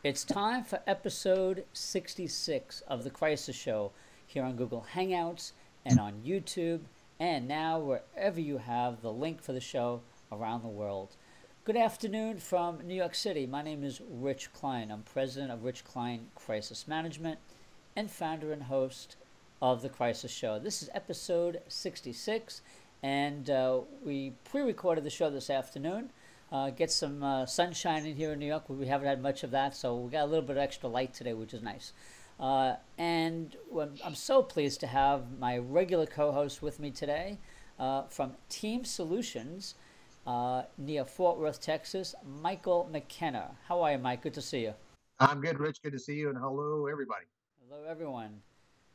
It's time for episode 66 of The Crisis Show here on Google Hangouts and on YouTube, and now wherever you have the link for the show around the world. Good afternoon from New York City. My name is Rich Klein. I'm president of Rich Klein Crisis Management and founder and host of The Crisis Show. This is episode 66, and we pre-recorded the show this afternoon. Get some sunshine in here in New York. We haven't had much of that, so we got a little bit of extra light today, which is nice. And I'm so pleased to have my regular co-host with me today from Team Solutions near Fort Worth, Texas, Michael McKenna. How are you, Mike? Good to see you. I'm good, Rich. Good to see you, and hello, everybody. Hello, everyone.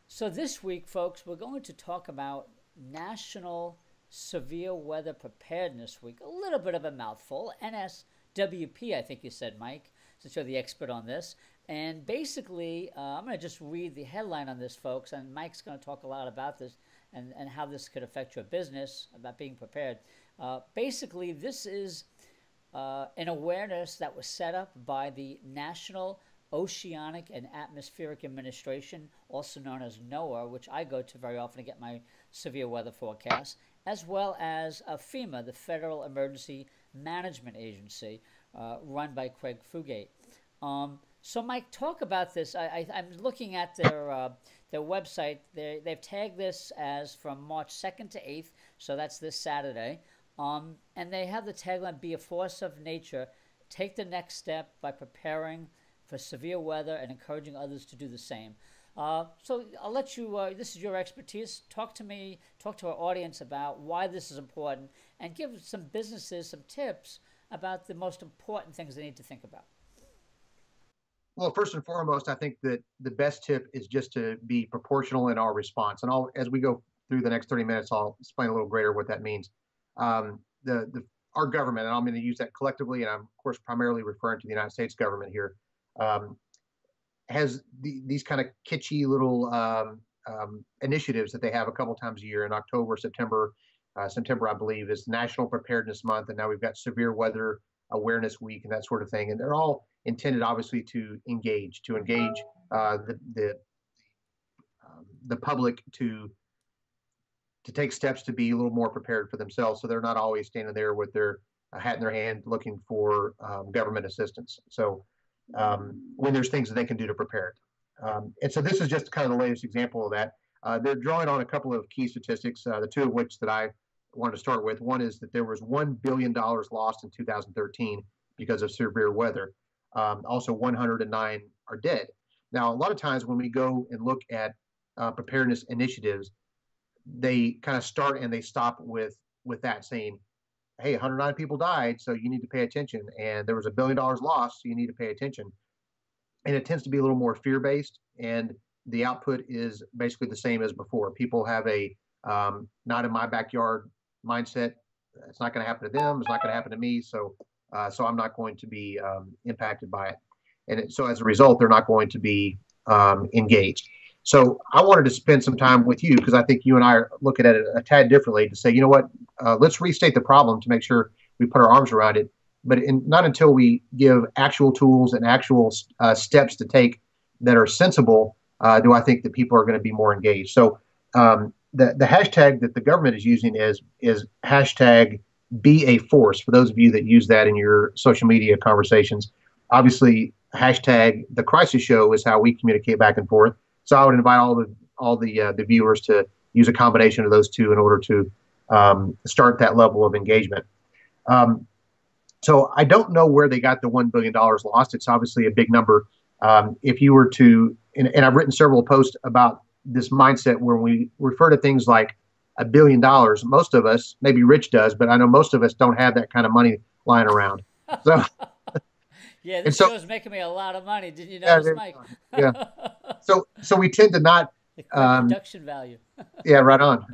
So this week, folks, we're going to talk about National Severe Weather Preparedness Week. A little bit of a mouthful. NSWP, I think you said, Mike, since you're the expert on this. And basically, I'm going to just read the headline on this, folks, and Mike's going to talk a lot about this and how this could affect your business, about being prepared. Basically, this is an awareness that was set up by the National Oceanic and Atmospheric Administration, also known as NOAA, which I go to very often to get my severe weather forecast, as well as FEMA, the Federal Emergency Management Agency, run by Craig Fugate. So, Mike, talk about this. I'm looking at their website. They've tagged this as from March 2nd to 8th, so that's this Saturday. And they have the tagline, "Be a force of nature. Take the next step by preparing for severe weather and encouraging others to do the same." So I'll let you, this is your expertise. Talk to our audience about why this is important and give some businesses some tips about the most important things they need to think about. Well, first and foremost, I think that the best tip is just to be proportional in our response. And as we go through the next 30 minutes, I'll explain a little greater what that means. Our government, and I'm going to use that collectively, and I'm, of course, primarily referring to the United States government here, has these kind of kitschy little initiatives that they have a couple times a year in October, September. September, I believe, is National Preparedness Month, and now we've got Severe Weather Awareness Week and that sort of thing. And they're all intended, obviously, to engage the public to take steps to be a little more prepared for themselves, so they're not always standing there with their hat in their hand looking for government assistance. So when there's things that they can do to prepare it. And so this is just kind of the latest example of that. They're drawing on a couple of key statistics, the two of which that I wanted to start with. One is that there was $1 billion lost in 2013 because of severe weather. Also, 109 are dead. Now, a lot of times when we go and look at preparedness initiatives, they kind of start and they stop with that, saying, hey, 109 people died, so you need to pay attention. And there was $1 billion lost, so you need to pay attention. And it tends to be a little more fear-based, and the output is basically the same as before. People have a not in my backyard mindset. It's not going to happen to them. It's not going to happen to me. So I'm not going to be impacted by it. And so as a result, they're not going to be engaged. So I wanted to spend some time with you because I think you and I are looking at it a tad differently to say, you know what, let's restate the problem to make sure we put our arms around it. But not until we give actual tools and actual steps to take that are sensible do I think that people are going to be more engaged. So the hashtag that the government is using is hashtag be a force. For those of you that use that in your social media conversations, obviously hashtag the crisis show is how we communicate back and forth. So I would invite all the viewers to use a combination of those two in order to start that level of engagement. So I don't know where they got the $1 billion lost. It's obviously a big number. If you were to, and I've written several posts about this mindset where we refer to things like $1 billion. Most of us, maybe Rich does, but I know most of us don't have that kind of money lying around. So. Yeah, this show is making me a lot of money. Did you notice, Mike? Yeah. So we tend to not production value. Yeah, right on.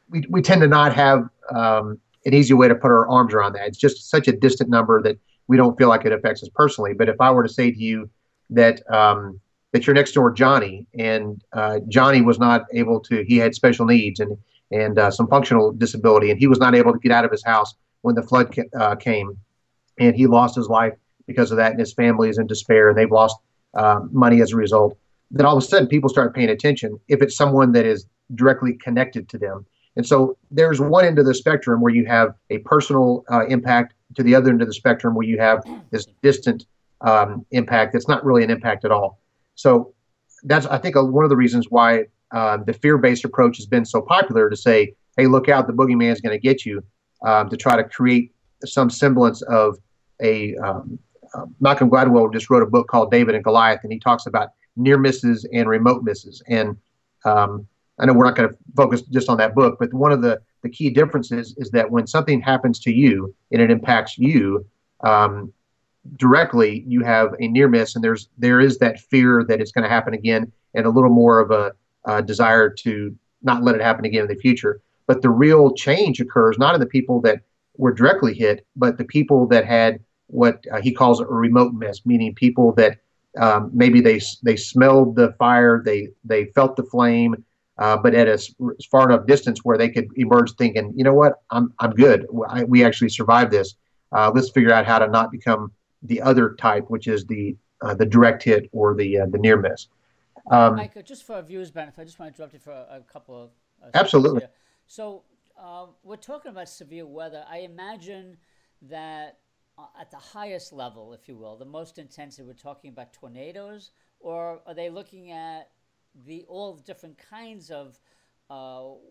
We tend to not have an easy way to put our arms around that. It's just such a distant number that we don't feel like it affects us personally. But if I were to say to you that that you're next door Johnny, and Johnny was not able to, he had special needs and some functional disability, and he was not able to get out of his house when the flood came, and he lost his life because of that, and his family is in despair and they've lost money as a result, then all of a sudden people start paying attention if it's someone that is directly connected to them. And so there's one end of the spectrum where you have a personal impact, to the other end of the spectrum where you have this distant impact that's not really an impact at all. So that's, I think, one of the reasons why the fear-based approach has been so popular, to say, hey, look out, the boogeyman is going to get you, to try to create some semblance of a Malcolm Gladwell just wrote a book called David and Goliath, and he talks about near misses and remote misses. And I know we're not going to focus just on that book, but one of the key differences is that when something happens to you and it impacts you directly, you have a near miss, and there is that fear that it's going to happen again, and a little more of a desire to not let it happen again in the future. But the real change occurs not in the people that were directly hit, but the people that had what he calls a remote miss, meaning people that maybe they smelled the fire, they felt the flame, but at a far enough distance where they could emerge thinking, you know what, I'm good. We actually survived this. Let's figure out how to not become the other type, which is the direct hit or the near miss. Mike, just for our viewers' benefit, I just want to interrupt you for a couple of absolutely. Here. So we're talking about severe weather. I imagine that at the highest level, if you will, the most intensive, we're talking about tornadoes, or are they looking at all the different kinds of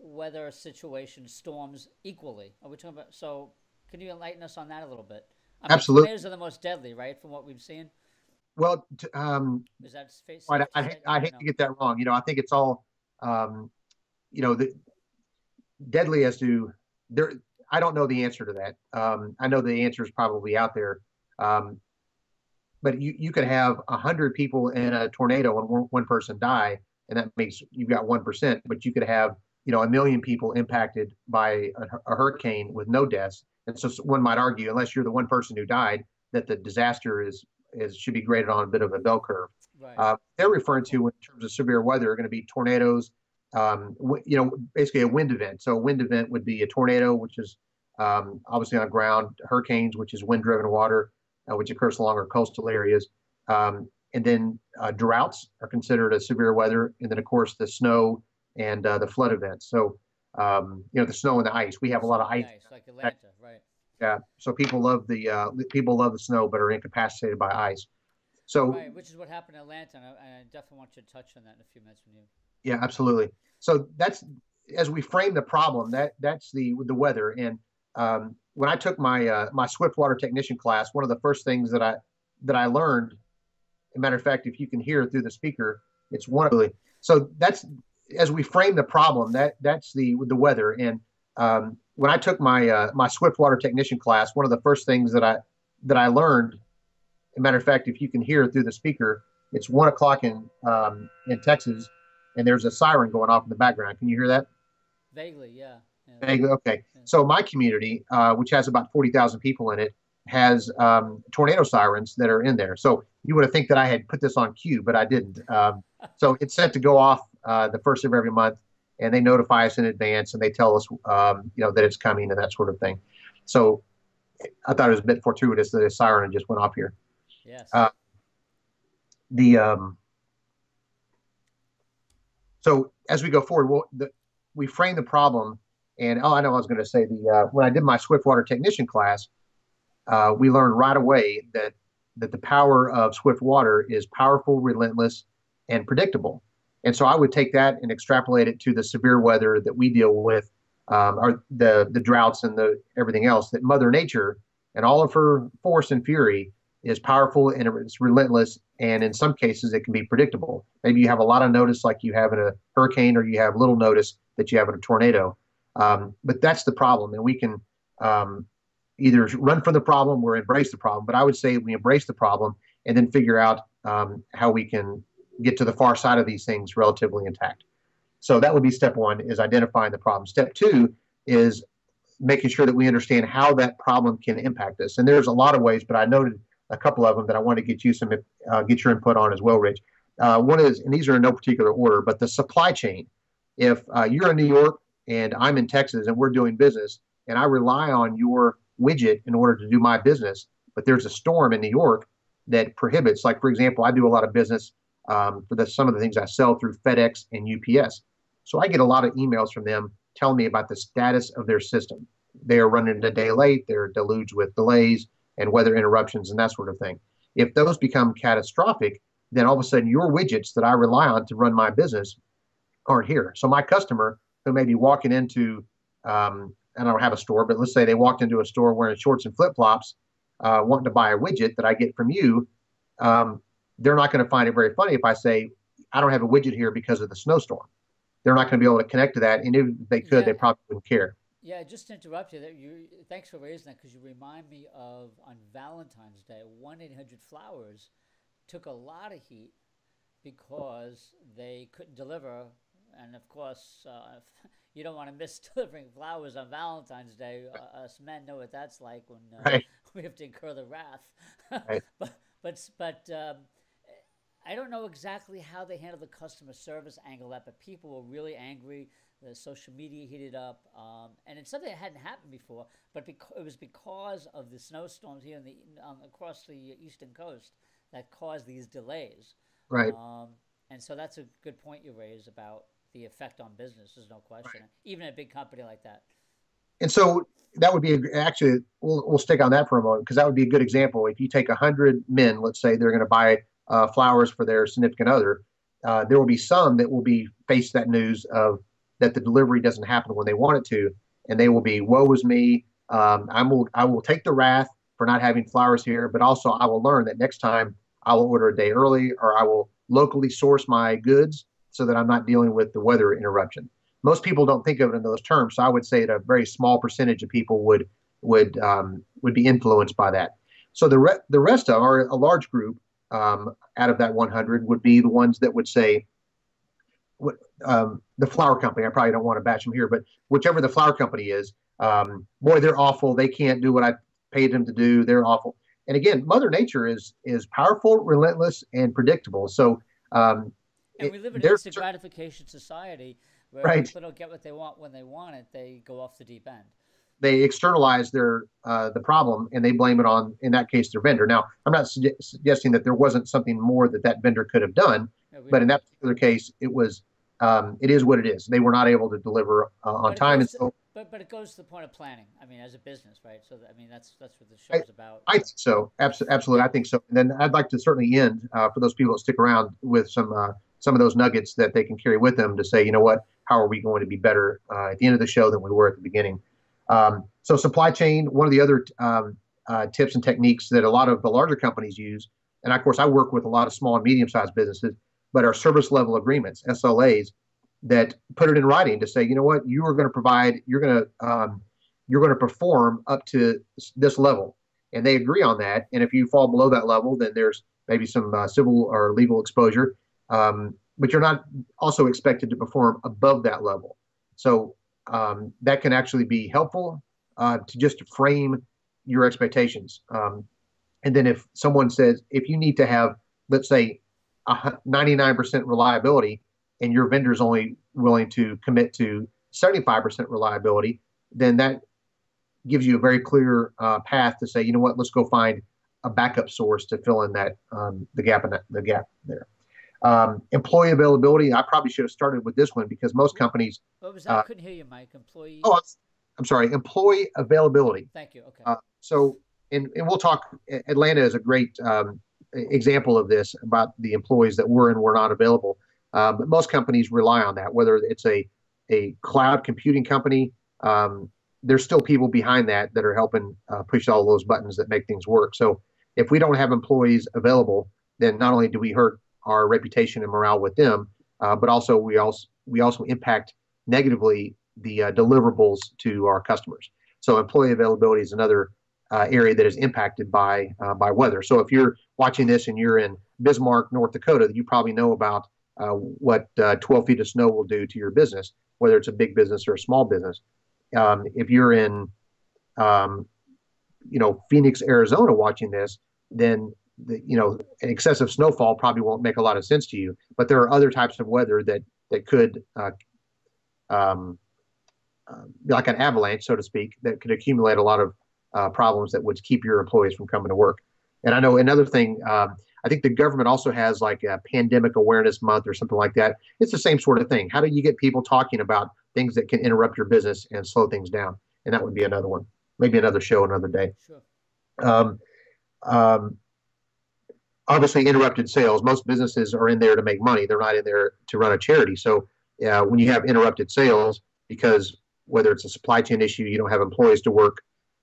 weather situations, storms equally? Are we talking about? So can you enlighten us on that a little bit? Absolutely. Tornadoes are the most deadly, right, from what we've seen? Well, is that I hate to get that wrong. I think it's all, the deadly as to there. I don't know the answer to that. I know the answer is probably out there. But you could have 100 people in a tornado and one person die, and that makes you've got 1%. But you could have 1,000,000 people impacted by a hurricane with no deaths. And so one might argue, unless you're the one person who died, that the disaster should be graded on a bit of a bell curve. Right. They're referring to, in terms of severe weather, are going to be tornadoes. Basically a wind event. So a wind event would be a tornado, which is obviously on ground, hurricanes, which is wind-driven water, which occurs along our coastal areas. And then droughts are considered a severe weather. And then, of course, the snow and the flood events. So, the snow and the ice. We have a lot of ice. Like Atlanta, right? Yeah. So people love the snow, but are incapacitated by ice. So, right, which is what happened in Atlanta. And I definitely want you to touch on that in a few minutes from you. Yeah, absolutely. So that's, as we frame the problem, that's the weather. And when I took my Swiftwater technician class, one of the first things that I learned, as a matter of fact, if you can hear through the speaker, it's one of the. So that's, as we frame the problem, that's the weather. And when I took my Swiftwater technician class, one of the first things that I learned, as a matter of fact, if you can hear through the speaker, it's 1 o'clock in Texas, and there's a siren going off in the background. Can you hear that? Vaguely, yeah. Vaguely, okay. Yeah. So my community, which has about 40,000 people in it, has tornado sirens that are in there. So you would have think that I had put this on cue, but I didn't. So it's set to go off the first of every month, and they notify us in advance, and they tell us, that it's coming and that sort of thing. So I thought it was a bit fortuitous that a siren just went off here. Yes. So as we go forward, we frame the problem, and I know I was going to say when I did my Swiftwater technician class, we learned right away that the power of Swiftwater is powerful, relentless, and predictable. And so I would take that and extrapolate it to the severe weather that we deal with, or the droughts and everything else. That Mother Nature and all of her force and fury is powerful, and it's relentless, and in some cases it can be predictable. Maybe you have a lot of notice like you have in a hurricane, or you have little notice that you have in a tornado. But that's the problem, and we can either run from the problem or embrace the problem. But I would say we embrace the problem and then figure out how we can get to the far side of these things relatively intact. So that would be step one, is identifying the problem. Step two is making sure that we understand how that problem can impact us. And there's a lot of ways, but I noted a couple of them that I want to get your input on as well, Rich. One is, and these are in no particular order, but the supply chain. If you're in New York and I'm in Texas and we're doing business, and I rely on your widget in order to do my business, but there's a storm in New York, that prohibits, like, for example, I do a lot of business for some of the things I sell through FedEx and UPS. So I get a lot of emails from them telling me about the status of their system. They are running a day late, they're deluged with delays and weather interruptions and that sort of thing. If those become catastrophic, then all of a sudden your widgets that I rely on to run my business aren't here. So my customer who may be walking into, I don't have a store, but let's say they walked into a store wearing shorts and flip flops, wanting to buy a widget that I get from you, um, they're not going to find it very funny if I say, I don't have a widget here because of the snowstorm. They're not going to be able to connect to that. And if they could, Yeah, they probably wouldn't care. yeah. Just to interrupt you, thanks for raising that because you remind me of on Valentine's Day, 1-800-Flowers took a lot of heat because they couldn't deliver. And of course, you don't want to miss delivering flowers on Valentine's Day. Us men know what that's like when Right. we have to incur the wrath. Right. But I don't know exactly how they handle the customer service angle of that, but people were really angry. The social media heated up, and it's something that hadn't happened before. But it was because of the snowstorms here across the eastern coast that caused these delays. Right. And so that's a good point you raise about the effect on business. There's no question, even a big company like that. And so that would be actually, we'll stick on that for a moment because that would be a good example. If you take 100 men, let's say they're going to buy flowers for their significant other, there will be some that will be face that news of that the delivery doesn't happen when they want it to, and they will be, woe is me. I will take the wrath for not having flowers here, but also I will learn that next time I will order a day early or I will locally source my goods so that I'm not dealing with the weather interruption. Most people don't think of it in those terms, so I would say that a very small percentage of people would be influenced by that. So the rest of, or a large group out of that 100 would be the ones that would say, the flower company. I probably don't want to bash them here, but whichever the flower company is, boy, they're awful. They can't do what I paid them to do. They're awful. And again, Mother Nature is powerful, relentless, and predictable. So And we live in an they're instant gratification society where if right. people don't get what they want when they want it, they go off the deep end. They externalize the problem and they blame it on, in that case, their vendor. Now, I'm not suggesting that there wasn't something more that vendor could have done, Yeah, but in that particular case, it is what it is. They were not able to deliver on but it time, and goes to, so but it goes to the point of planning. I mean, as a business, right? So I mean, that's what the I, show's about. I think so. Absolutely, I think so. And then I'd like to certainly end for those people that stick around with some of those nuggets that they can carry with them to say, you know what, how are we going to be better at the end of the show than we were at the beginning? So supply chain, one of the other tips and techniques that a lot of the larger companies use, and of course I work with a lot of small and medium-sized businesses, but our service level agreements, SLAs, that put it in writing to say, you know what, you are going to provide, you're going to perform up to this level, and they agree on that. And if you fall below that level, then there's maybe some civil or legal exposure, but you're not also expected to perform above that level. So that can actually be helpful to just frame your expectations. And then if someone says, if you need to have, let's say, 99% reliability, and your vendor is only willing to commit to 75% reliability, then that gives you a very clear path to say, you know what, let's go find a backup source to fill in that the gap there. Employee availability. I probably should have started with this one because most companies. What was that? I couldn't hear you, Mike. Employee. Oh, I'm sorry. Employee availability. Thank you. Okay. So, and we'll talk. Atlanta is a great example of this about the employees that were and were not available. But most companies rely on that, whether it's a cloud computing company. There's still people behind that are helping push all those buttons that make things work. So if we don't have employees available, then not only do we hurt our reputation and morale with them, but also we also impact negatively the deliverables to our customers. So employee availability is another area that is impacted by weather. So if you're watching this and you're in Bismarck, North Dakota, you probably know about what 12 feet of snow will do to your business, whether it's a big business or a small business. If you're in, Phoenix, Arizona, watching this, then excessive snowfall probably won't make a lot of sense to you. But there are other types of weather that could, like an avalanche, so to speak, that could accumulate a lot of problems that would keep your employees from coming to work. And I know another thing, I think the government also has like a pandemic awareness month or something like that. It's the same sort of thing. How do you get people talking about things that can interrupt your business and slow things down? And that would be another one, maybe another show, another day. Sure. Um, um, Obviously, interrupted sales. Most businesses are in there to make money. They're not in there to run a charity. So when you have interrupted sales, because whether it's a supply chain issue, you don't have employees to work,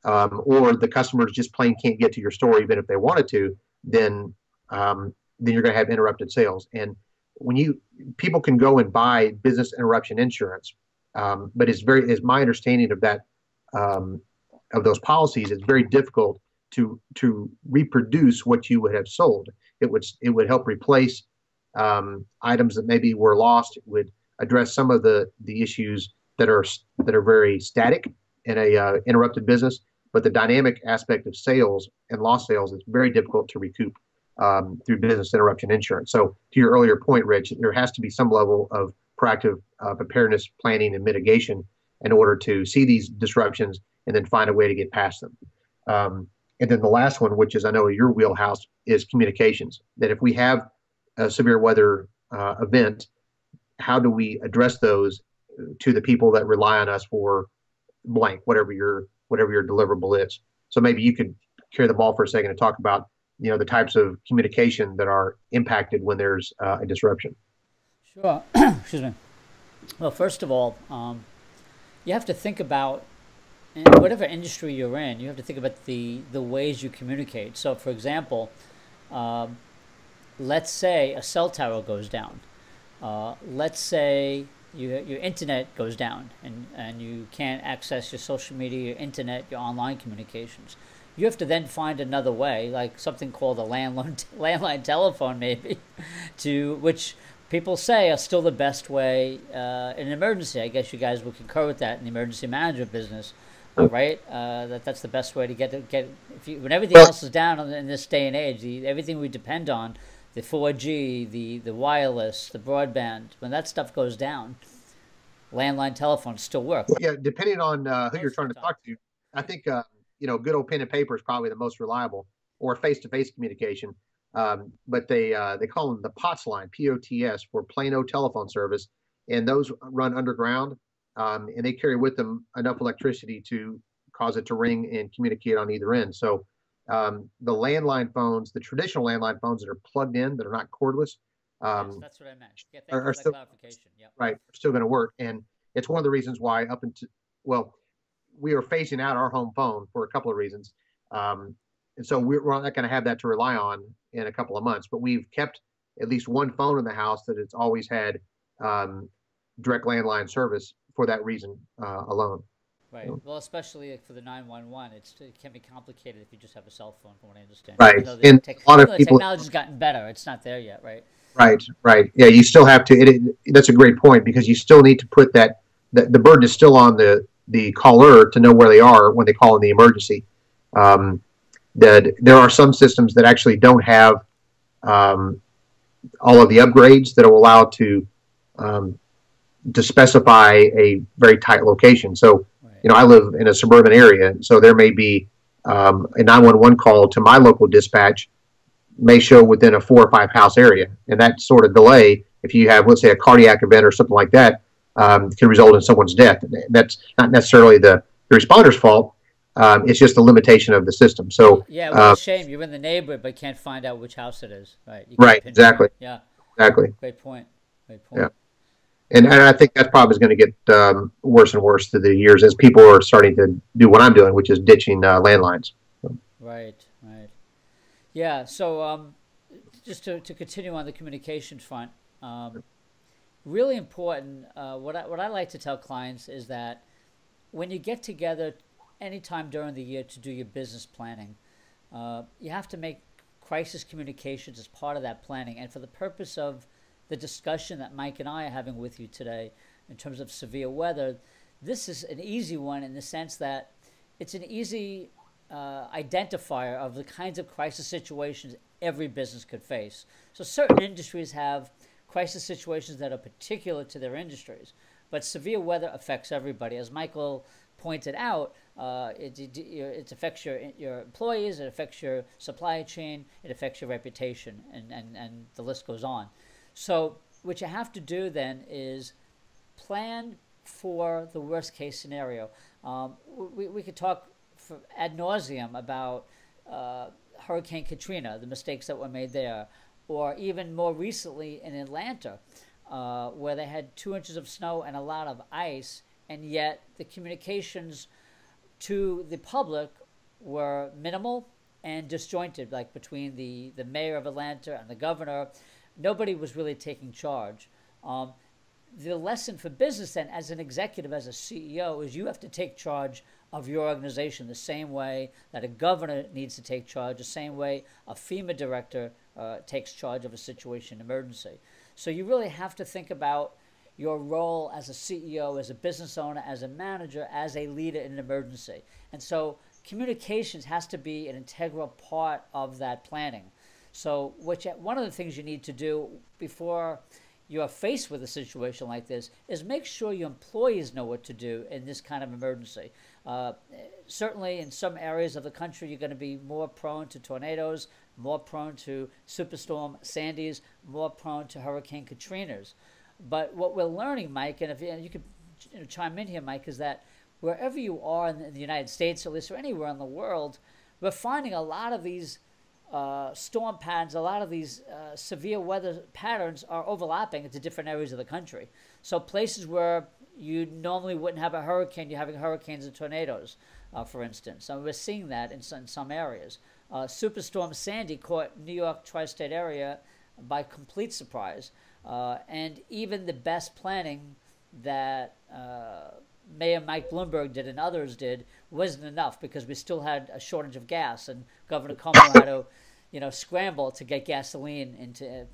or the customers just plain can't get to your store even if they wanted to, then you're going to have interrupted sales. And when people can go and buy business interruption insurance, but it's my understanding of that of those policies, it's very difficult to reproduce what you would have sold. It would help replace items that maybe were lost. It would address some of the issues that are very static in a interrupted business. But the dynamic aspect of sales and lost sales is very difficult to recoup through business interruption insurance. So to your earlier point, Rich, there has to be some level of proactive preparedness, planning, and mitigation in order to see these disruptions and then find a way to get past them. And then the last one, which is I know your wheelhouse, is communications. That if we have a severe weather event, how do we address those to the people that rely on us for blank, whatever your deliverable is? So maybe you could carry the ball for a second and talk about the types of communication that are impacted when there's a disruption. Sure. Excuse me. Well, first of all, you have to think about in whatever industry you're in, you have to think about the ways you communicate. So, for example, let's say a cell tower goes down. Let's say your internet goes down and you can't access your social media, your internet, your online communications. You have to then find another way, like something called a landline telephone, maybe, to which people say are still the best way in an emergency. I guess you guys will concur with that in the emergency management business. Right, that's the best way to get when everything else is down in this day and age. Everything we depend on, the 4G, the wireless, the broadband, when that stuff goes down, landline telephones still work. Well, yeah, depending on who you're trying to talk to, I think good old pen and paper is probably the most reliable, or face-to-face communication. But they call them the POTS line, POTS, for Plano telephone service, and those run underground. And they carry with them enough electricity to cause it to ring and communicate on either end. So the landline phones, the traditional landline phones that are plugged in, that are not cordless, yes, that's what I meant. Yeah, thank you are for that still clarification. Yep. right, are still going to work. And it's one of the reasons why we are phasing out our home phone for a couple of reasons. And so we're not going to have that to rely on in a couple of months. But we've kept at least one phone in the house that it's always had direct landline service for that reason alone. Right. Well, especially for the 911, it can be complicated if you just have a cell phone, from what I understand. Right. And a lot of the people. technology's gotten better. It's not there yet, right? Right. Yeah, you still have to. That's a great point, because you still need to put that. The burden is still on the caller to know where they are when they call in the emergency. That there are some systems that actually don't have all of the upgrades that will allow to specify a very tight location. So, I live in a suburban area, so there may be a 911 call to my local dispatch may show within a 4 or 5 house area. And that sort of delay, if you have, let's say, a cardiac event or something like that, can result in someone's death. That's not necessarily the responder's fault. It's just a limitation of the system. So yeah, well, it's a shame you're in the neighborhood but can't find out which house it is. Right. Right. Exactly. Yeah. Exactly. Great point. Yeah. And I think that problem is going to get worse and worse through the years as people are starting to do what I'm doing, which is ditching landlines. Right. Yeah. So just to continue on the communications front, really important. What I like to tell clients is that when you get together anytime during the year to do your business planning, you have to make crisis communications as part of that planning. And for the purpose of the discussion that Mike and I are having with you today in terms of severe weather, this is an easy one in the sense that it's an easy identifier of the kinds of crisis situations every business could face. So certain industries have crisis situations that are particular to their industries, but severe weather affects everybody. As Michael pointed out, it affects your employees, it affects your supply chain, it affects your reputation, and the list goes on. So what you have to do then is plan for the worst case scenario. We could talk for ad nauseum about Hurricane Katrina, the mistakes that were made there, or even more recently in Atlanta, where they had 2 inches of snow and a lot of ice, and yet the communications to the public were minimal and disjointed, like between the mayor of Atlanta and the governor. Nobody was really taking charge. The lesson for business then, as an executive, as a CEO, is you have to take charge of your organization the same way that a governor needs to take charge, the same way a FEMA director takes charge of a situation emergency. So you really have to think about your role as a CEO, as a business owner, as a manager, as a leader in an emergency. And so communications has to be an integral part of that planning. So one of the things you need to do before you are faced with a situation like this is make sure your employees know what to do in this kind of emergency. Certainly in some areas of the country, you're going to be more prone to tornadoes, more prone to Superstorm Sandys, more prone to Hurricane Katrinas. But what we're learning, Mike, and if you could chime in here, Mike, is that wherever you are in the United States, at least, or anywhere in the world, we're finding a lot of these storm patterns, a lot of these severe weather patterns are overlapping into different areas of the country. So places where you normally wouldn't have a hurricane, you're having hurricanes and tornadoes, for instance. So we're seeing that in some areas. Superstorm Sandy caught New York tri-state area by complete surprise. And even the best planning that Mayor Mike Bloomberg did and others did wasn't enough, because we still had a shortage of gas, and Governor Cuomo had to, scramble to get gasoline into,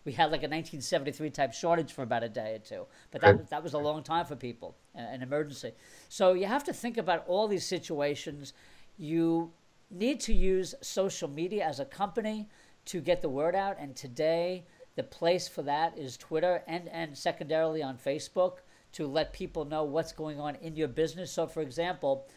we had like a 1973 type shortage for about a day or two, but that was a long time for people, an emergency. So you have to think about all these situations. You need to use social media as a company to get the word out, and today the place for that is Twitter and secondarily on Facebook, to let people know what's going on in your business. So, for example,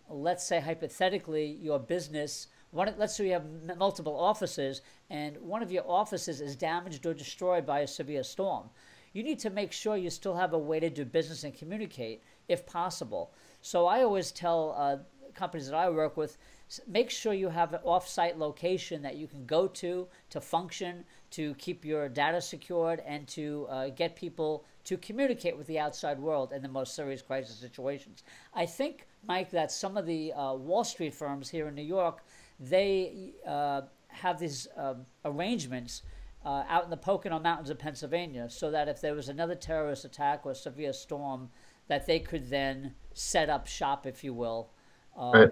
let's say hypothetically your business, let's say you have multiple offices, and one of your offices is damaged or destroyed by a severe storm. You need to make sure you still have a way to do business and communicate, if possible. So I always tell companies that I work with, make sure you have an off-site location that you can go to function, to keep your data secured, and to get people to communicate with the outside world in the most serious crisis situations. I think, Mike, that some of the Wall Street firms here in New York, they have these arrangements out in the Pocono Mountains of Pennsylvania, so that if there was another terrorist attack or severe storm, that they could then set up shop, if you will,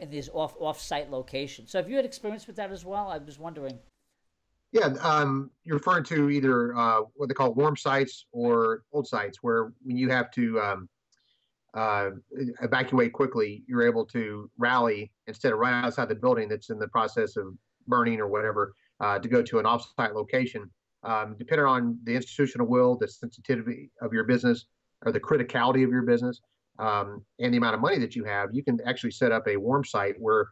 in these off-site locations. So have you had experience with that as well? I was wondering. Yeah, you're referring to either what they call warm sites or cold sites, where when you have to evacuate quickly, you're able to rally instead of right outside the building that's in the process of burning or whatever, to go to an off-site location. Depending on the institutional will, the sensitivity of your business, or the criticality of your business, and the amount of money that you have, you can actually set up a warm site where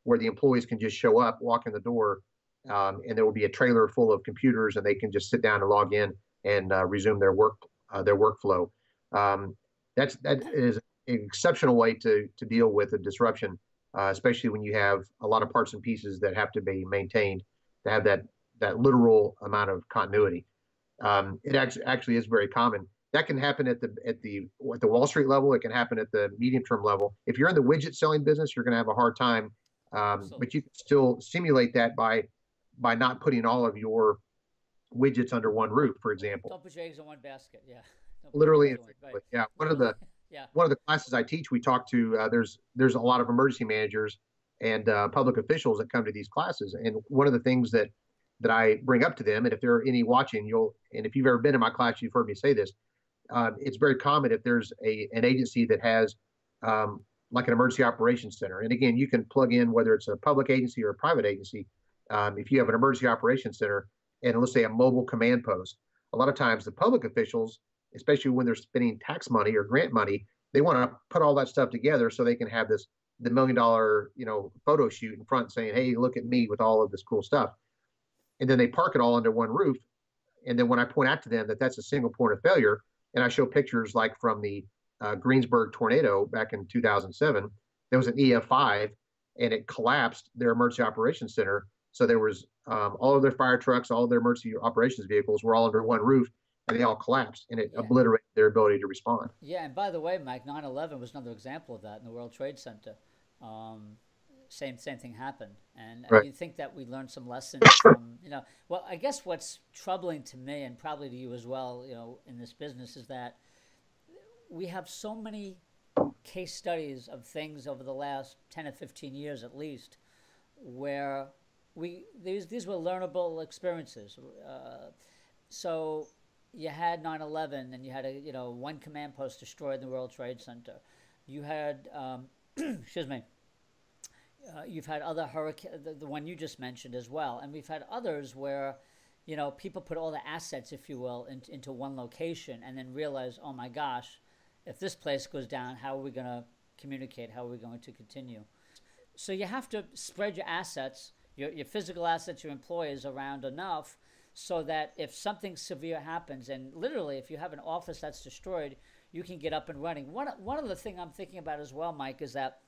the employees can just show up, walk in the door, and there will be a trailer full of computers, and they can just sit down and log in and resume their workflow. That is an exceptional way to deal with a disruption, especially when you have a lot of parts and pieces that have to be maintained to have that literal amount of continuity. It actually is very common. That can happen at the Wall Street level. It can happen at the medium term level. If you're in the widget selling business, you're going to have a hard time. But you can still simulate that by not putting all of your widgets under one roof, for example. Don't put your eggs in one basket. Yeah. Literally and figuratively. Yeah. One of the classes I teach, we talk to there's a lot of emergency managers and public officials that come to these classes, and one of the things that I bring up to them, and if there are any watching, and if you've ever been in my class, you've heard me say this. It's very common if there's an agency that has like an emergency operations center. And again, you can plug in whether it's a public agency or a private agency. If you have an emergency operations center and let's say a mobile command post, a lot of times the public officials, especially when they're spending tax money or grant money, they want to put all that stuff together so they can have the $1 million, photo shoot in front saying, hey, look at me with all of this cool stuff. And then they park it all under one roof. And then when I point out to them that that's a single point of failure, and I show pictures like from the Greensburg tornado back in 2007, there was an EF5 and it collapsed their emergency operations center. So there was all of their fire trucks, all of their emergency operations vehicles were all under one roof, and they all collapsed, and it Yeah. obliterated their ability to respond. Yeah, and by the way, Mike, 9/11 was another example of that in the World Trade Center. Um, same thing happened, and Right. you think that we learned some lessons from Well, I guess what's troubling to me and probably to you as well, in this business is that we have so many case studies of things over the last 10 or 15 years at least where these were learnable experiences. So you had 9/11 and you had one command post destroyed in the World Trade Center. You had excuse me. You've had other hurricane, the one you just mentioned as well, and we've had others where, people put all the assets, if you will, into one location, and then realize, oh my gosh, if this place goes down, how are we going to communicate? How are we going to continue? So you have to spread your assets, your physical assets, your employees around enough so that if something severe happens, and literally if you have an office that's destroyed, you can get up and running. One of the things I'm thinking about as well, Mike, is that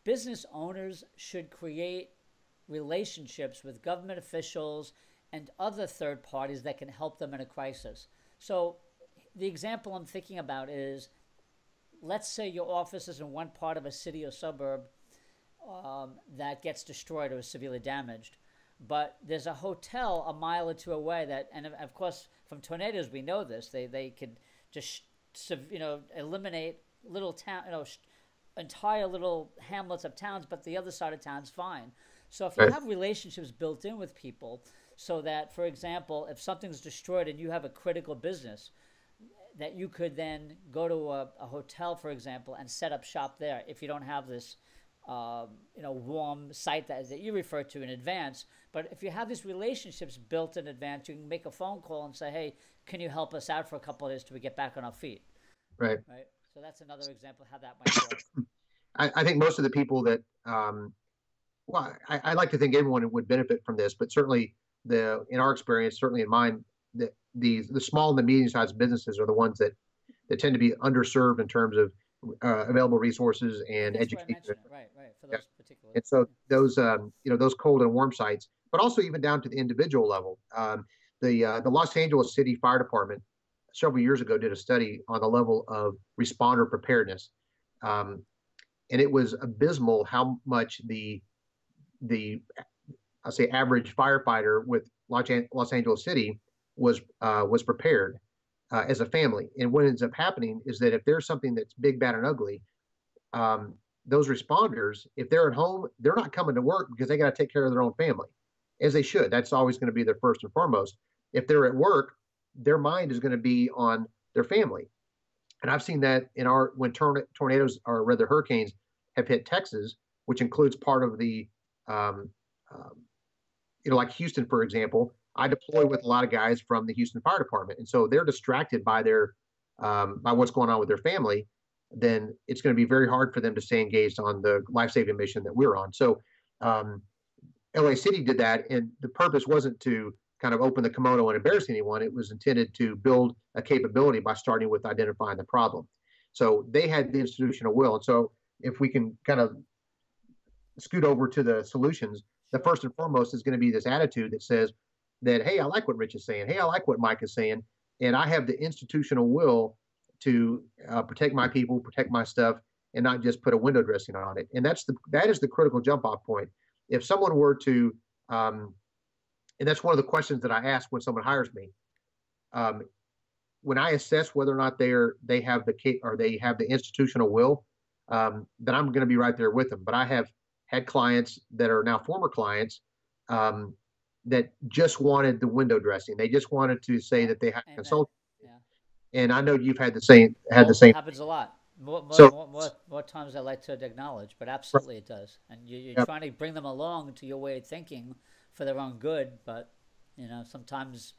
business owners should create relationships with government officials and other third parties that can help them in a crisis. So the example I'm thinking about is, let's say your office is in one part of a city or suburb that gets destroyed or is severely damaged, but there's a hotel a mile or two away that, and of course from tornadoes we know this, they could just eliminate little town, entire little hamlets of towns, but the other side of town's fine. So if you have relationships built in with people, so that, for example, if something's destroyed and you have a critical business, that you could then go to a hotel, for example, and set up shop there if you don't have this warm site that you refer to in advance. But if you have these relationships built in advance, you can make a phone call and say, hey, can you help us out for a couple of days till we get back on our feet? Right. Right. So that's another example of how that might work. I think most of the people that, well, I like to think everyone would benefit from this, but certainly in our experience, certainly in mine, the small and the medium sized businesses are the ones that tend to be underserved in terms of available resources and That's where I education. mentioned it. Right. For Yeah. those particular. And so those cold and warm sites, but also even down to the individual level. The Los Angeles City Fire Department several years ago did a study on the level of responder preparedness, um, and it was abysmal how much the I'll say average firefighter with Los Angeles City was prepared as a family. And what ends up happening is that if there's something that's big, bad, and ugly, um, those responders, if they're at home, they're not coming to work because they got to take care of their own family, as they should. That's always going to be their first and foremost. If they're at work, their mind is going to be on their family. And I've seen that when tornadoes or rather hurricanes have hit Texas, which includes part of the um, um, like Houston, for example. I deploy with a lot of guys from the Houston Fire Department, and so they're distracted by by what's going on with their family. Then it's going to be very hard for them to stay engaged on the life-saving mission that we're on. So um, LA City did that, and the purpose wasn't to kind of open the kimono and embarrass anyone. It was intended to build a capability by starting with identifying the problem. So they had the institutional will. And so if we can kind of scoot over to the solutions, the first and foremost is going to be this attitude that says that, hey, I like what Rich is saying. Hey, I like what Mike is saying. And I have the institutional will to protect my people, protect my stuff, and not just put a window dressing on it. And that is the critical jump off point. If someone were to, and that's one of the questions that I ask when someone hires me. When I assess whether or not they have the institutional will, then I'm going to be right there with them. But I have had clients that are now former clients that just wanted the window dressing. They just wanted to say that they had a consultant. Yeah. And I know you've had the same. It happens a lot. So More times I like to acknowledge, but absolutely it does. And you're trying to bring them along to your way of thinking for their own good, but sometimes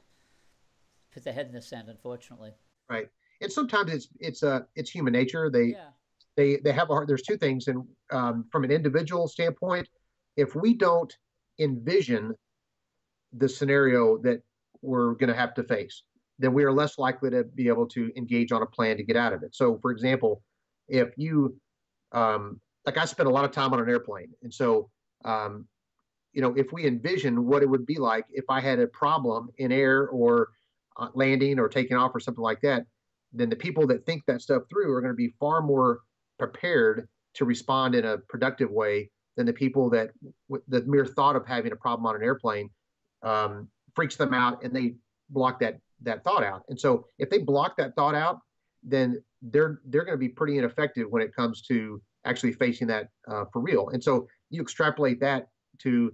put their head in the sand, unfortunately. Right. And sometimes it's human nature. Yeah. They have a heart. There's two things, and from an individual standpoint, if we don't envision the scenario that we're going to have to face, then we are less likely to be able to engage on a plan to get out of it. So, for example, if you like, I spent a lot of time on an airplane, and so um, if we envision what it would be like if I had a problem in air or landing or taking off or something like that, then the people that think that stuff through are going to be far more prepared to respond in a productive way than the people that the mere thought of having a problem on an airplane freaks them out, and they block that thought out. And so if they block that thought out, then they're going to be pretty ineffective when it comes to actually facing that for real. And so you extrapolate that to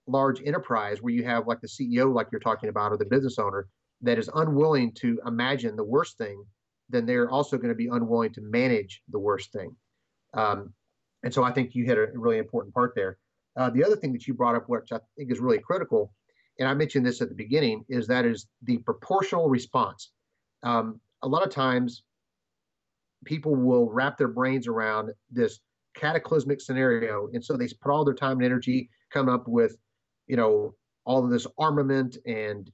large enterprise where you have like the CEO, like you're talking about, or the business owner that is unwilling to imagine the worst thing, then they're also going to be unwilling to manage the worst thing. Um, and so I think you hit a really important part there. The other thing that you brought up, which I think is really critical, and I mentioned this at the beginning, is the proportional response. A lot of times people will wrap their brains around this cataclysmic scenario. And so they put all their time and energy coming up with, all of this armament and,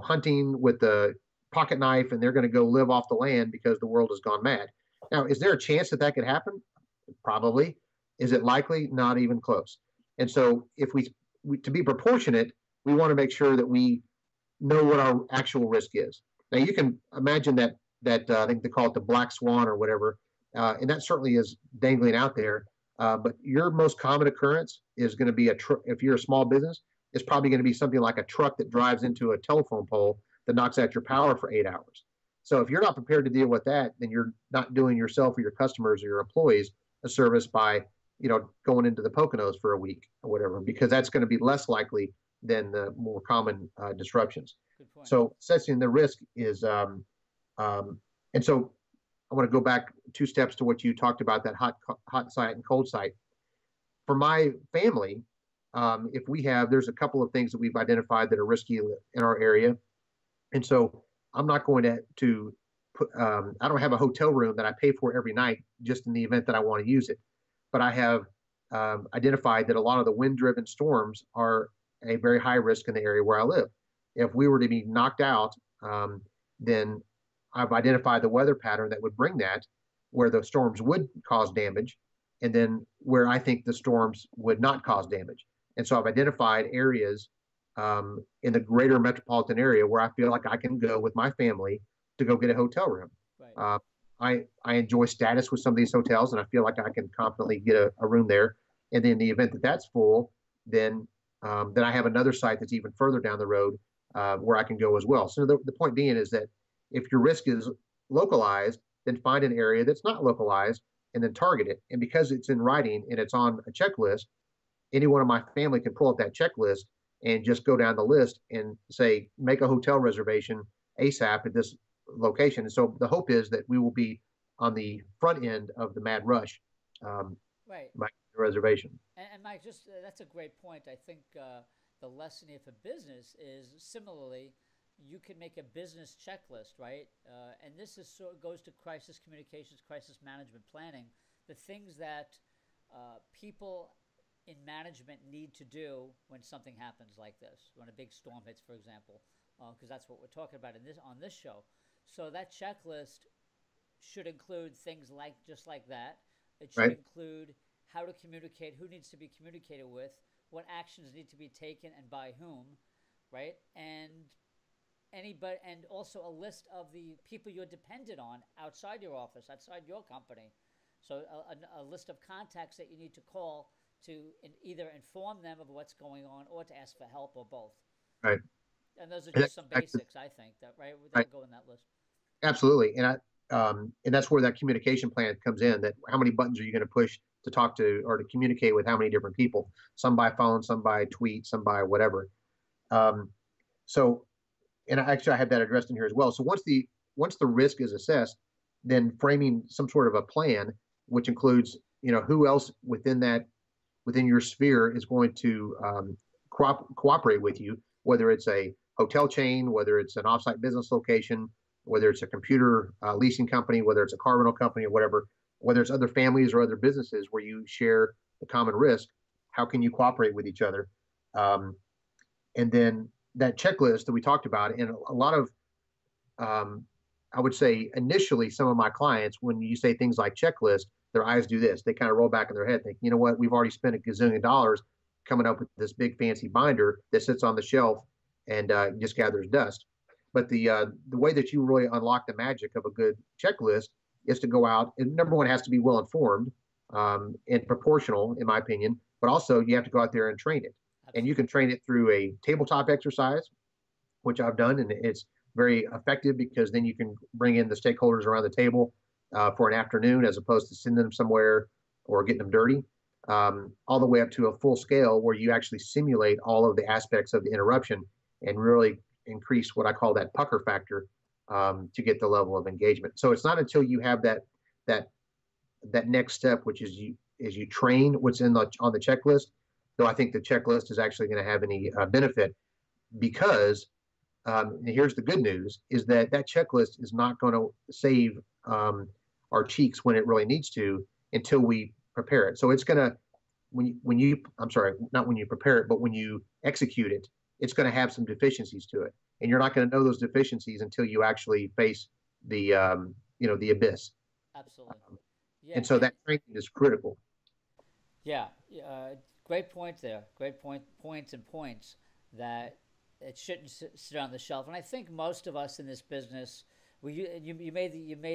hunting with the pocket knife, and they're going to go live off the land because the world has gone mad. Now, is there a chance that could happen? Probably. Is it likely? Not even close. And so if to be proportionate, we want to make sure that we know what our actual risk is. Now, you can imagine that I think they call it the black swan or whatever, and that certainly is dangling out there. But your most common occurrence is going to be if you're a small business, it's probably going to be something like a truck that drives into a telephone pole that knocks out your power for 8 hours. So if you're not prepared to deal with that, then you're not doing yourself or your customers or your employees a service by going into the Poconos for a week or whatever, because that's going to be less likely than the more common disruptions. Good point. So assessing the risk is, and so I want to go back 2 steps to what you talked about, that hot site and cold site. For my family, if there's a couple of things that we've identified that are risky in our area, and so I'm not going to put. I don't have a hotel room that I pay for every night just in the event that I want to use it, but I have identified that a lot of the wind-driven storms are a very high risk in the area where I live. If we were to be knocked out, then I've identified the weather pattern that would bring that, where the storms would cause damage, and then where I think the storms would not cause damage. And so I've identified areas in the greater metropolitan area where I feel like I can go with my family to go get a hotel room. Right. I enjoy status with some of these hotels, and I feel like I can confidently get a room there. And then in the event that that's full, then I have another site that's even further down the road where I can go as well. So the point being is that if your risk is localized, then find an area that's not localized and then target it. And because it's in writing and it's on a checklist, anyone in my family can pull up that checklist and just go down the list and say, make a hotel reservation ASAP at this location. And so the hope is that we will be on the front end of the mad rush. Right. My reservation. And Mike, just that's a great point. I think the lesson here for business is similarly, you can make a business checklist, right? And this goes to crisis communications, crisis management planning, the things that people in management need to do when something happens like this, when a big storm hits, for example, because that's what we're talking about on this show. So that checklist should include things like just like that. It should include how to communicate, who needs to be communicated with, what actions need to be taken, and by whom, right? And also a list of the people you're dependent on outside your office, outside your company. So a list of contacts that you need to call to either inform them of what's going on or to ask for help, or both. Right. And those are just some basics, I think, that that go in that list. Absolutely. And that's where that communication plan comes in, that how many buttons are you going to push to talk to or to communicate with how many different people, some by phone, some by tweet, some by whatever. So, and I have that addressed in here as well. So once the risk is assessed, then framing some sort of a plan, which includes, who else within your sphere is going to cooperate with you, whether it's a hotel chain, whether it's an offsite business location, whether it's a computer leasing company, whether it's a car rental company or whatever, whether it's other families or other businesses where you share the common risk, how can you cooperate with each other? Um, and then that checklist that we talked about, and a lot of, um, I would say initially, some of my clients, when you say things like checklist, their eyes do this. They kind of roll back in their head, think, you know what, we've already spent a gazillion dollars coming up with this big fancy binder that sits on the shelf and just gathers dust. But the way that you really unlock the magic of a good checklist is to go out and number one, it has to be well informed and proportional, in my opinion. But also, you have to go out there and train it. And you can train it through a tabletop exercise, which I've done, and it's very effective because then you can bring in the stakeholders around the table for an afternoon as opposed to sending them somewhere or getting them dirty. All the way up to a full scale where you actually simulate all of the aspects of the interruption and really increase what I call that pucker factor to get the level of engagement. So it's not until you have that next step, which is you train what's on the checklist, though I think the checklist is actually going to have any benefit because and here's the good news is that checklist is not going to save our cheeks when it really needs to until we prepare it. So it's going to when you I'm sorry, not when you prepare it, but when you execute it, it's going to have some deficiencies to it, and you're not going to know those deficiencies until you actually face the the abyss. Absolutely. Yeah. And so that training is critical. Yeah. Great point there. Great points that it shouldn't sit on the shelf. And I think most of us in this business, you made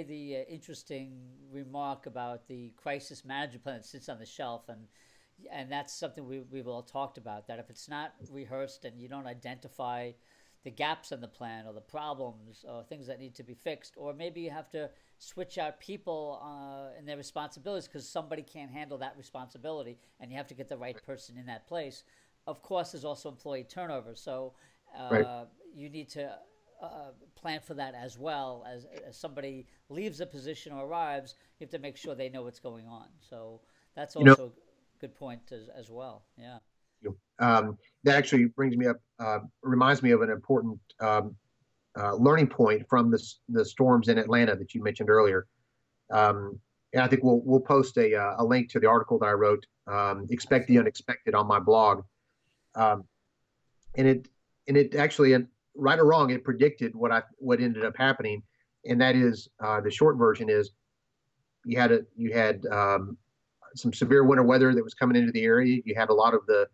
the interesting remark about the crisis management plan that sits on the shelf, and that's something we've all talked about. That if it's not rehearsed and you don't identify the gaps in the plan or the problems or things that need to be fixed, or maybe you have to switch out people and their responsibilities because somebody can't handle that responsibility, and you have to get the right person in that place. Of course, there's also employee turnover, so Right. you need to plan for that as well. As somebody leaves a position or arrives, you have to make sure they know what's going on. So that's You know, also a good point as well. Yeah. that actually brings me up, reminds me of an important learning point from the storms in Atlanta that you mentioned earlier. And I think we'll post a link to the article that I wrote, "Expect the Unexpected," on my blog. Um, and it actually, right or wrong, it predicted what ended up happening, and that is the short version is you had some severe winter weather that was coming into the area. You had a lot of the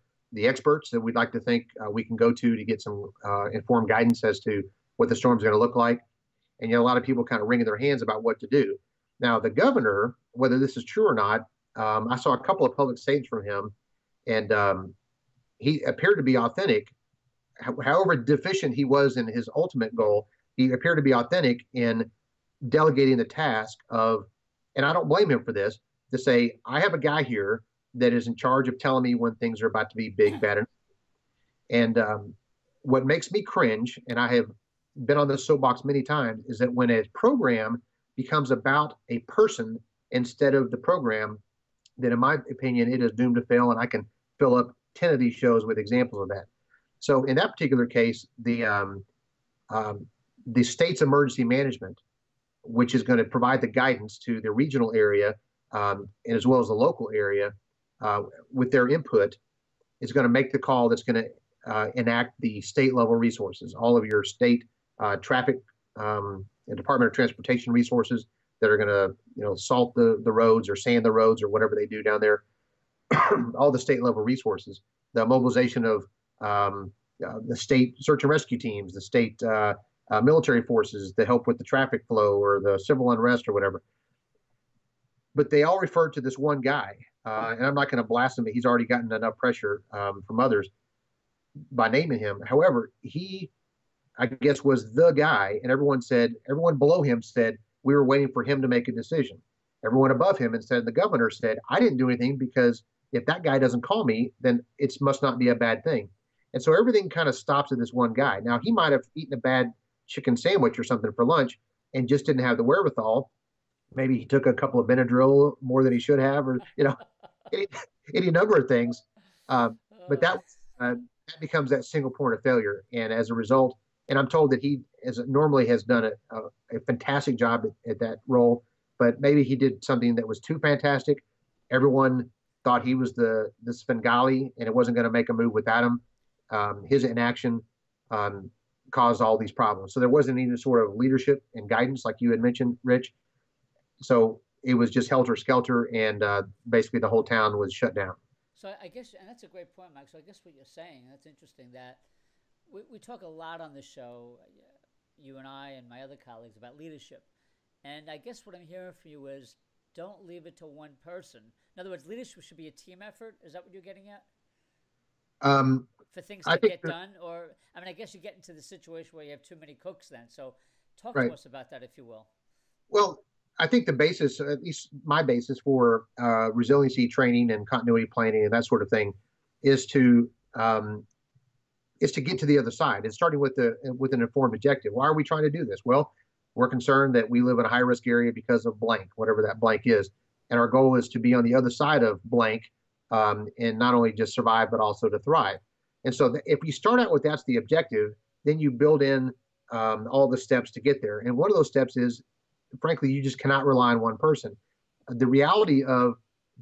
experts that we'd like to think we can go to get some informed guidance as to what the storm's going to look like. And you had a lot of people kind of wringing their hands about what to do. Now, the governor, whether this is true or not, I saw a couple of public statements from him, and he appeared to be authentic. However deficient he was in his ultimate goal, he appeared to be authentic in delegating the task of, and I don't blame him for this, to say, I have a guy here that is in charge of telling me when things are about to be big, bad, and what makes me cringe, and I have been on this soapbox many times, is that when a program becomes about a person instead of the program, then in my opinion, it is doomed to fail. And I can fill up 10 of these shows with examples of that. So in that particular case, the state's emergency management, which is going to provide the guidance to the regional area and as well as the local area with their input, is going to make the call that's going to enact the state level resources, all of your state traffic and Department of Transportation resources that are going to salt the roads or sand the roads or whatever they do down there. All the state level resources, the mobilization of the state search and rescue teams, the state military forces to help with the traffic flow or the civil unrest or whatever. But they all refer to this one guy, and I'm not going to blast him. He's already gotten enough pressure from others by naming him. However, he, I guess, was the guy, and everyone below him said, we were waiting for him to make a decision. Everyone above him and said, the governor said, I didn't do anything because if that guy doesn't call me, then it must not be a bad thing. And so everything kind of stops at this one guy. Now, he might have eaten a bad chicken sandwich or something for lunch and just didn't have the wherewithal. Maybe he took a couple of Benadryl more than he should have, or, any, any number of things. But that becomes that single point of failure. And as a result, and I'm told that normally has done a fantastic job at that role, but maybe he did something that was too fantastic. Everyone thought he was the Svengali, and it wasn't going to make a move without him. His inaction um, caused all these problems. So there wasn't any sort of leadership and guidance, like you had mentioned, Rich. So it was just helter skelter, and basically the whole town was shut down. So I guess, and that's a great point, Mike. So I guess what you're saying, and that's interesting, that we talk a lot on the show, you and I and my other colleagues, about leadership. And I guess what I'm hearing from you is don't leave it to one person. In other words, leadership should be a team effort. Is that what you're getting at? Um, For things I to think get that, done? Or, I mean, I guess you get into the situation where you have too many cooks then. So talk to right. us about that, if you will. Well, I think the basis, at least my basis for resiliency training and continuity planning and that sort of thing, is to um, is to get to the other side. It's starting with an informed objective. Why are we trying to do this? Well, we're concerned that we live in a high risk area because of blank, whatever that blank is, and our goal is to be on the other side of blank, and not only just survive but also to thrive. And so, if you start out with that's the objective, then you build in all the steps to get there. And one of those steps is, frankly, you just cannot rely on one person. The reality of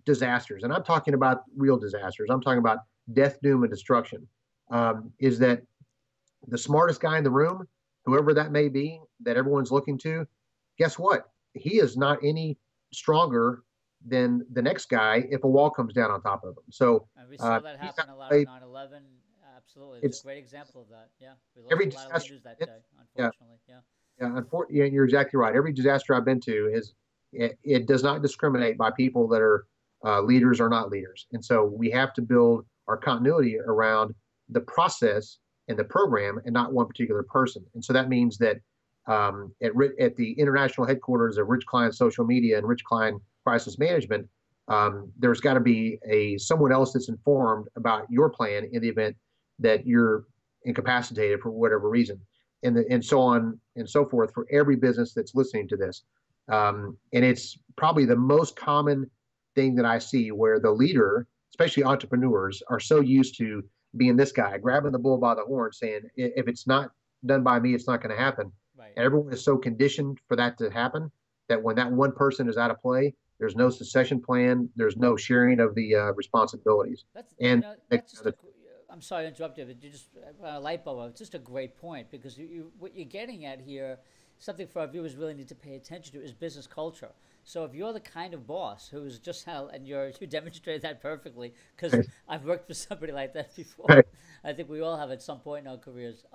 disasters, and I'm talking about real disasters, I'm talking about death, doom, and destruction, is that the smartest guy in the room, whoever that may be, that everyone's looking to, guess what? He is not any stronger than the next guy if a wall comes down on top of him. So And we saw that he's happen got a lot on to 9/11. Absolutely. It was a it's great example of that. Yeah. We lost every a lot of disaster. leaders that day, Yeah, unfortunately. Yeah. yeah, you're exactly right. Every disaster I've been to it does not discriminate by people that are leaders or not leaders, and so we have to build our continuity around the process and the program, and not one particular person. And so that means that at the international headquarters of Rich Klein Social Media and Rich Klein Crisis Management, there's got to be a someone else that's informed about your plan in the event that you're incapacitated for whatever reason, and so on and so forth for every business that's listening to this. And it's probably the most common thing that I see where the leader, especially entrepreneurs, are so used to being this guy, grabbing the bull by the horn, saying, if it's not done by me, it's not going to happen. Right. And everyone is so conditioned for that to happen that when that one person is out of play, there's no succession plan, there's no sharing of the responsibilities. That's And that's just a. I'm sorry to interrupt you, but you just a light bulb. It's just a great point, because what you're getting at here, something for our viewers really need to pay attention to, is business culture. So if you're the kind of boss who's just how, and you demonstrated that perfectly, because I've worked for somebody like that before. right, I think we all have at some point in our careers.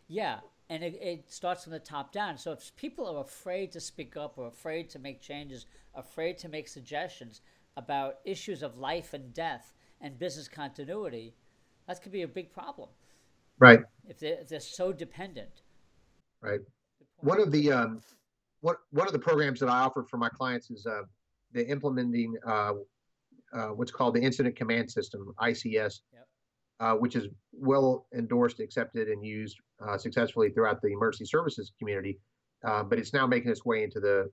Yeah, and it starts from the top down. So if people are afraid to speak up, or afraid to make changes, afraid to make suggestions about issues of life and death and business continuity, that could be a big problem right, if they're so dependent. right. Good point. One of the one of the programs that I offer for my clients is the implementing what's called the Incident Command System (ICS), Yep. which is well endorsed, accepted, and used successfully throughout the emergency services community. But it's now making its way into the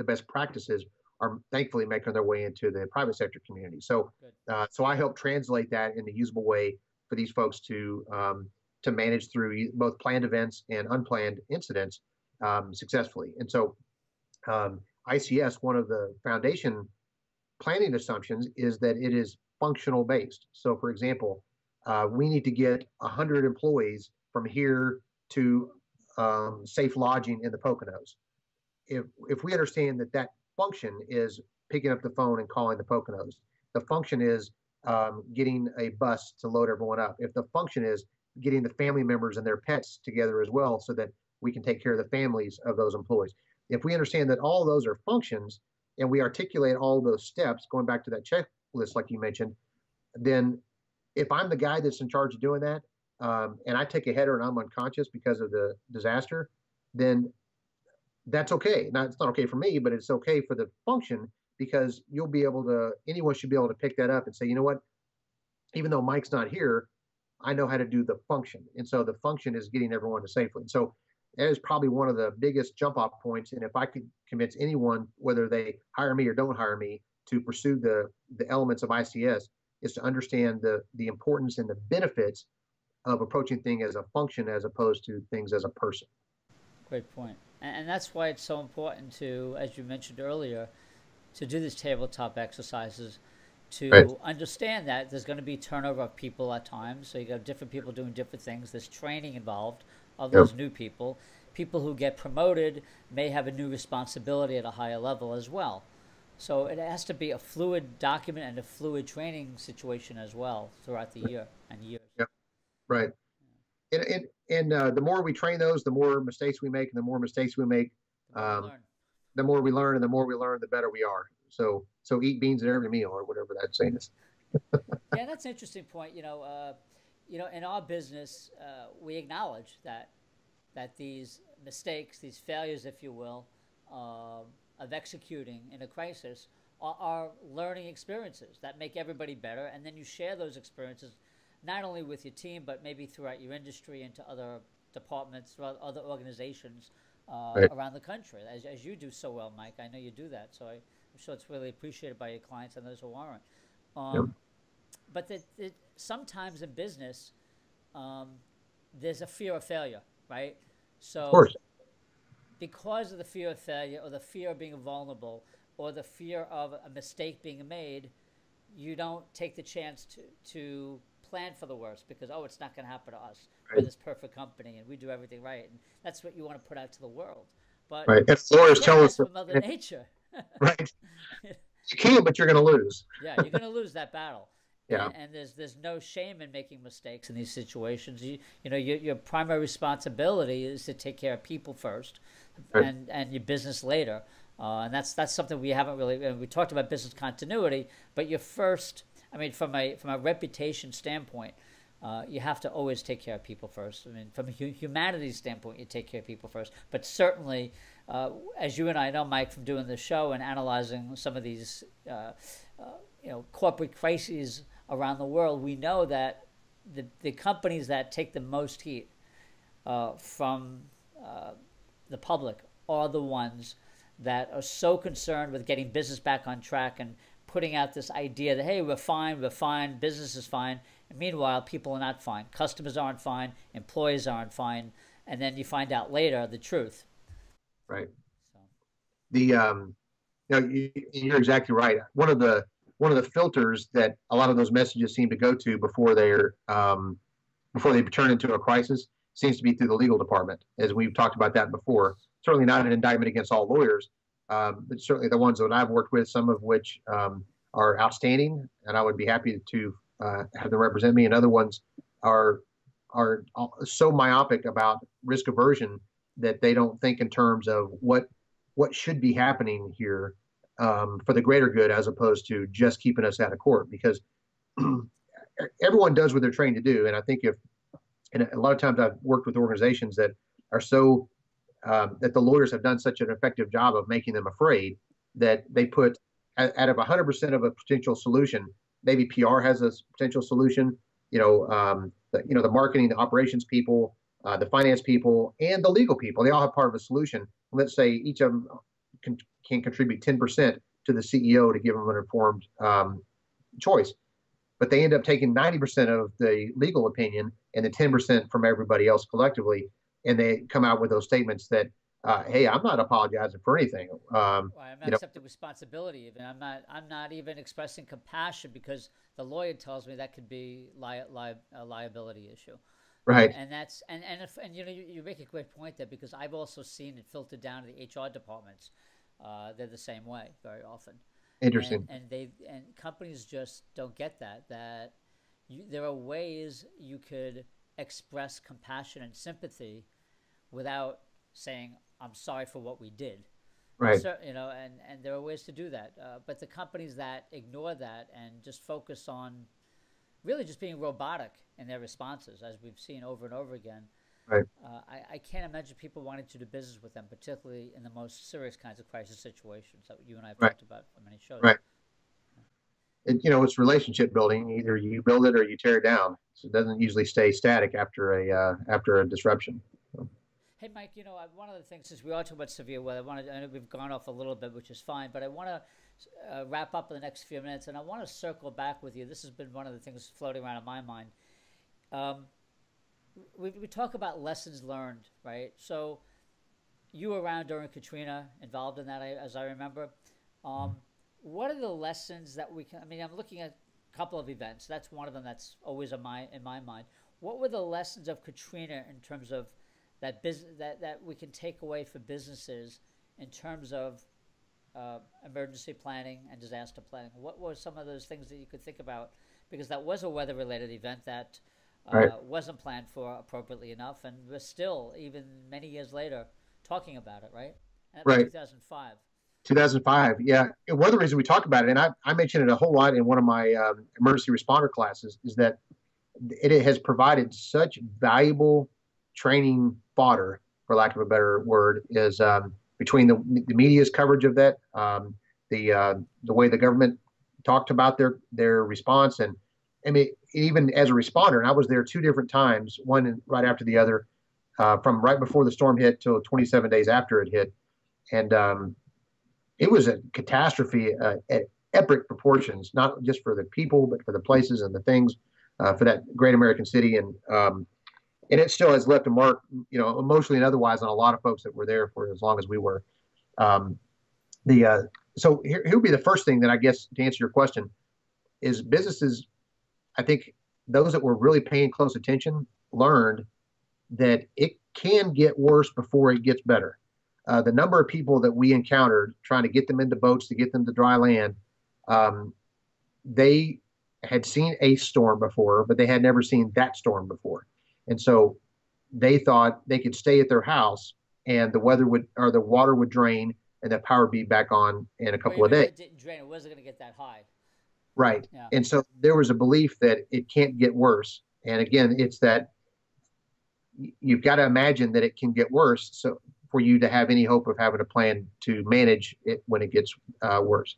best practices are thankfully making their way into the private sector community. So Good. so I help translate that in a usable way for these folks to manage through both planned events and unplanned incidents successfully. And so ICS, one of the foundation planning assumptions is that it is functional based. So, for example, we need to get 100 employees from here to safe lodging in the Poconos. If we understand that that function is picking up the phone and calling the Poconos, the function is getting a bus to load everyone up. If the function is getting the family members and their pets together as well, so that we can take care of the families of those employees. If we understand that all of those are functions, and we articulate all those steps, going back to that checklist, like you mentioned, then if I'm the guy that's in charge of doing that, and I take a header and I'm unconscious because of the disaster, then that's okay. Now, it's not okay for me, but it's okay for the function, because anyone should be able to pick that up and say, you know what, even though Mike's not here, I know how to do the function. And so the function is getting everyone to safely. And so that is probably one of the biggest jump off points. And if I could convince anyone, whether they hire me or don't hire me, to pursue the elements of ICS, is to understand the importance and the benefits of approaching things as a function as opposed to things as a person. Great point. And that's why it's so important to, as you mentioned earlier, to do these tabletop exercises, Right. to understand that there's going to be turnover of people at times. So you got different people doing different things. There's training involved of Yep. those new people. People who get promoted may have a new responsibility at a higher level as well. So it has to be a fluid document and a fluid training situation as well throughout the year and years. Yep. Right. And the more we train those, the more mistakes we make, and the more mistakes we make, The more we um, learn. the more we learn, and the more we learn, the better we are. So eat beans at every meal, or whatever that saying is. Yeah, that's an interesting point. In our business, we acknowledge that these mistakes, these failures, if you will, of executing in a crisis are learning experiences that make everybody better. And then you share those experiences not only with your team, but maybe throughout your industry into other departments, other organizations Right. around the country, as you do so well, Mike. I know you do that. So I'm sure it's really appreciated by your clients and those who aren't. Yep. But that sometimes in business, um, there's a fear of failure, right? Of So course. because of the fear of failure or the fear of being vulnerable or the fear of a mistake being made, you don't take the chance to plan for the worst because, oh, it's not going to happen to us. We're Right. this perfect company and we do everything right. And that's what you want to put out to the world. But Right. If you lawyers can't tell us mess that, with Mother Nature. right, you can, but you're going to lose. Yeah, you're going to lose that battle. Yeah. And there's no shame in making mistakes in these situations. Your primary responsibility is to take care of people first, Right. and your business later. And that's something we haven't really. We talked about business continuity, but your first, I mean, from a reputation standpoint, you have to always take care of people first. I mean, from a humanity standpoint, you take care of people first. But certainly, as you and I know, Mike, from doing the show and analyzing some of these, corporate crises around the world, we know that the companies that take the most heat from the public are the ones that are so concerned with getting business back on track and putting out this idea that, hey, we're fine, business is fine. And meanwhile, people are not fine. Customers aren't fine. Employees aren't fine. And then you find out later the truth. Right. So, The you're exactly right. One of the filters that a lot of those messages seem to go to before they turn into a crisis seems to be through the legal department, as we've talked about that before. Certainly not an indictment against all lawyers, but certainly the ones that I've worked with, some of which are outstanding, and I would be happy to have them represent me. And other ones are are so myopic about risk aversion that they don't think in terms of what should be happening here for the greater good, as opposed to just keeping us out of court. Because everyone does what they're trained to do, and I think if and a lot of times I've worked with organizations that are so that the lawyers have done such an effective job of making them afraid that they put out of 100% of a potential solution, maybe PR has a potential solution. The marketing, the operations people, the finance people, and the legal people. They all have part of a solution. Let's say each of them can contribute 10% to the CEO to give them an informed choice, but they end up taking 90% of the legal opinion and the 10% from everybody else collectively. And they come out with those statements that, hey, I'm not apologizing for anything. well, I'm not You know, accepting responsibility even. I'm not even expressing compassion because the lawyer tells me that could be a liability issue. right. And that's and you make a great point there because I've also seen it filtered down to the HR departments. They're the same way very often, Interesting. and companies just don't get that there are ways you could express compassion and sympathy without saying I'm sorry for what we did. Right. And there are ways to do that. But the companies that ignore that and just focus on really just being robotic in their responses, as we've seen over and over again, Right. I can't imagine people wanting to do business with them, particularly in the most serious kinds of crisis situations that you and I have Right. talked about on many shows. Right. It's relationship building. Either you build it or you tear it down. So it doesn't usually stay static after a disruption. So, Hey, Mike, one of the things, since we are talking about severe weather, I know we've gone off a little bit, which is fine, but I want to wrap up in the next few minutes, and I want to circle back with you. This has been one of the things floating around in my mind. Um, we talk about lessons learned, right? So you were around during Katrina, involved in that, as I remember. Um, what are the lessons that we can? I mean, I'm looking at a couple of events. That's one of them. That's always in my mind. What were the lessons of Katrina in terms of that business that we can take away for businesses in terms of emergency planning and disaster planning? What were some of those things that you could think about? Because that was a weather-related event that Right. wasn't planned for appropriately enough, and we're still, even many years later, talking about it, right? And that was Right. 2005. 2005. Yeah. And one of the reasons we talk about it, and I mentioned it a whole lot in one of my emergency responder classes, is that it has provided such valuable training fodder, for lack of a better word, is between the media's coverage of that, the way the government talked about their response, and I mean, even as a responder, and I was there two different times, one right after the other, from right before the storm hit till 27 days after it hit, and it was a catastrophe at epic proportions, not just for the people, but for the places and the things, for that great American city. And it still has left a mark, emotionally and otherwise, on a lot of folks that were there for as long as we were. Um, the So here would be the first thing that, I guess, to answer your question, is businesses. I think those that were really paying close attention learned that it can get worse before it gets better. The number of people that we encountered trying to get them into boats to get them to dry land, um, they had seen a storm before, but they had never seen that storm before. And so they thought they could stay at their house and the water would drain and the power would be back on in a Or couple of even if days. it didn't drain, it wasn't going to get that high. Right. Yeah. And so there was a belief that it can't get worse. And again, it's that you've got to imagine that it can get worse. So for you to have any hope of having a plan to manage it when it gets worse.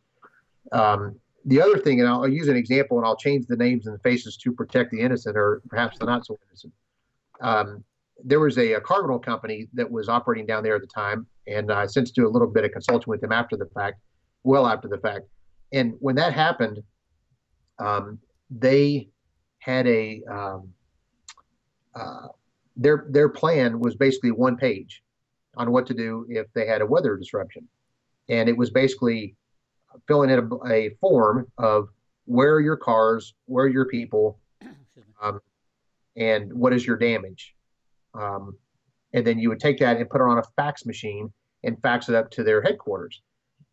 The other thing, and I'll use an example, and I'll change the names and the faces to protect the innocent, or perhaps the not so innocent. Um, there was a car rental company that was operating down there at the time, and I since do a little bit of consulting with them after the fact, well after the fact. And when that happened, they had uh, their plan was basically one page on what to do if they had a weather disruption, and it was basically filling in a form of where are your cars, where are your people, um, and what is your damage. Um, and then you would take that and put it on a fax machine and fax it up to their headquarters.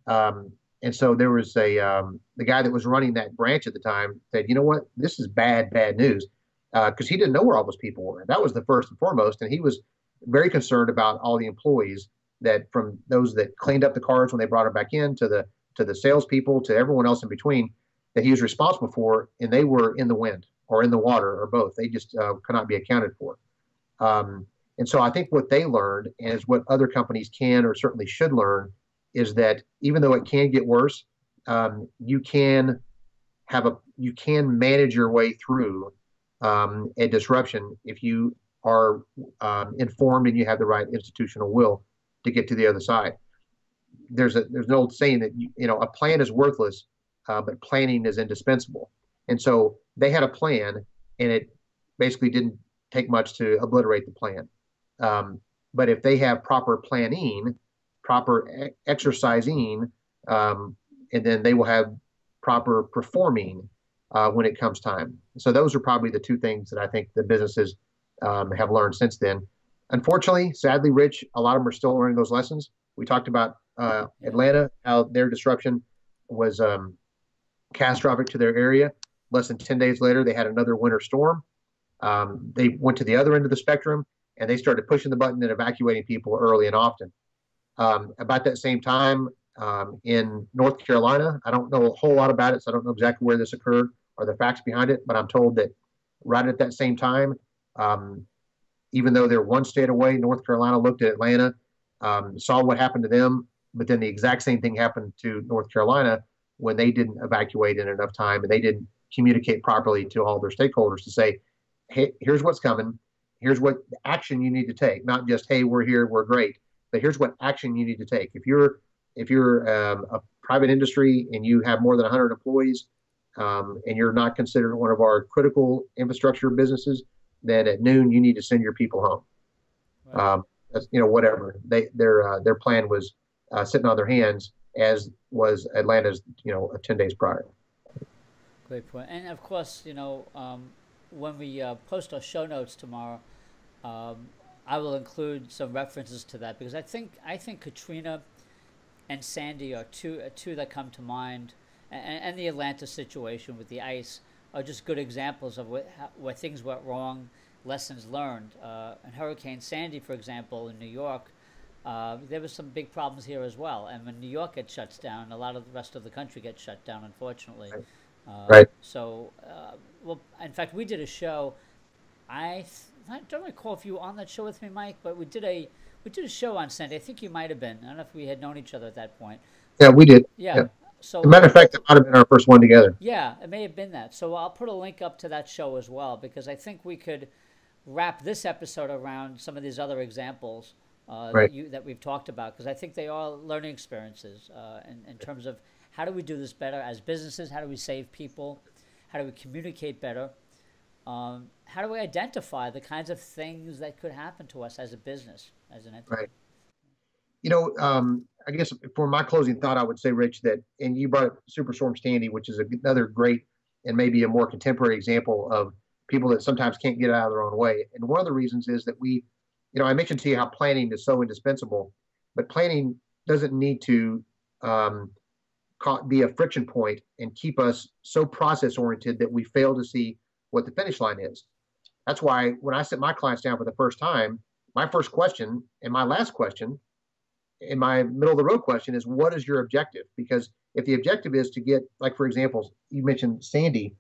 And so there was the guy that was running that branch at the time said, you know what, this is bad news, because he didn't know where all those people were. That was the first and foremost, and he was very concerned about all the employees, that from those that cleaned up the cars when they brought them back in to the salespeople to everyone else in between, that he was responsible for, and they were in the wind or in the water or both. They just could not be accounted for. Um, and so I think what they learned, and is what other companies can or certainly should learn, is that even though it can get worse, you can you can manage your way through a disruption if you are informed and you have the right institutional will to get to the other side. There's an old saying that a plan is worthless, but planning is indispensable. And so they had a plan, and it basically didn't take much to obliterate the plan. But if they have proper planning, proper exercising, and then they will have proper performing when it comes time. So those are probably the two things that I think the businesses have learned since then. Unfortunately, sadly, Rich, a lot of them are still learning those lessons. We talked about Atlanta, how their disruption was catastrophic to their area. Less than 10 days later, they had another winter storm. They went to the other end of the spectrum, and they started pushing the button and evacuating people early and often. About that same time, in North Carolina, I don't know a whole lot about it, so I don't know exactly where this occurred or the facts behind it, but I'm told that right at that same time, um, even though they're one state away, North Carolina looked at Atlanta, saw what happened to them, but then the exact same thing happened to North Carolina when they didn't evacuate in enough time and they didn't communicate properly to all their stakeholders to say, hey, here's what's coming. Here's what action you need to take. Not just, hey, we're here, we're great, but here's what action you need to take. If you're a private industry and you have more than 100 employees, and you're not considered one of our critical infrastructure businesses, then at noon you need to send your people home. Right. Whatever their plan was sitting on their hands, as was Atlanta's 10 days prior. Great point. And of course, when we post our show notes tomorrow, um, I will include some references to that because I think Katrina and Sandy are two that come to mind, and the Atlanta situation with the ice are just good examples of where things went wrong, lessons learned. And Hurricane Sandy, for example, in New York, there was some big problems here as well. And when New York gets shut down, a lot of the rest of the country gets shut down, unfortunately. Right. Right. Well, in fact, we did a show. I don't recall if you were on that show with me, Mike, but we did a show on Sandy. I think you might have been. I don't know if we had known each other at that point. Yeah, we did. Yeah. Yeah. As a So matter of fact, that might have been our first one together. yeah, it may have been that. So I'll put a link up to that show as well because I think we could wrap this episode around some of these other examples Right. that we've talked about because I think they are learning experiences in terms of how do we do this better as businesses, how do we save people, how do we communicate better, how do we identify the kinds of things that could happen to us as a business, as an entity. Right. I guess for my closing thought, I would say, Rich, that, and you brought up Superstorm Sandy, which is another great and maybe a more contemporary example of people that sometimes can't get out of their own way. And one of the reasons is that I mentioned to you how planning is so indispensable, but planning doesn't need to um, be a friction point and keep us so process oriented that we fail to see what the finish line is. That's why when I sit my clients down for the first time, my first question and my last question in my middle of the road question is, what is your objective? Because if the objective is to get, like, for example, you mentioned Sandy,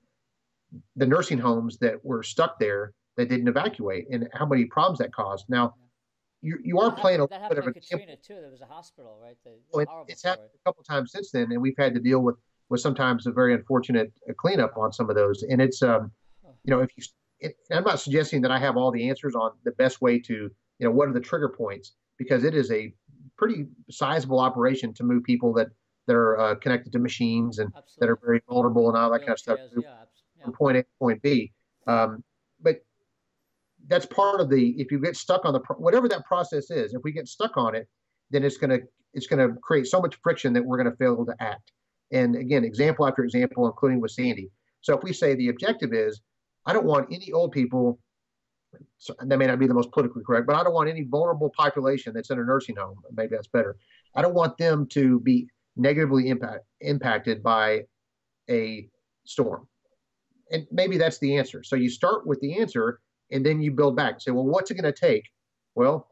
the nursing homes that were stuck there that didn't evacuate and how many problems that caused. Now, you are That playing a happened. little That bit happened of in an Katrina too. There was a hospital, right? The well, horrible it's happened story. a couple times since then, and we've had to deal with sometimes a very unfortunate cleanup on some of those. And it's Oh, if I'm not suggesting that I have all the answers on the best way to what are the trigger points, because it is a pretty sizable operation to move people that are connected to machines and that are absolutely. very vulnerable and all that kind of stuff Wheelchairs. Yeah. Yeah. from point A to point B. But that's part of if you get stuck on whatever that process is, if we get stuck on it, then it's gonna create so much friction that we're going to fail to act. And again, example after example, including with Sandy. So if we say the objective is, I don't want any old people, so that may not be the most politically correct, but I don't want any vulnerable population that's in a nursing home. Maybe that's better. I don't want them to be negatively impacted by a storm. And maybe that's the answer. So you start with the answer and then you build back. Say, well, what's it going to take? Well,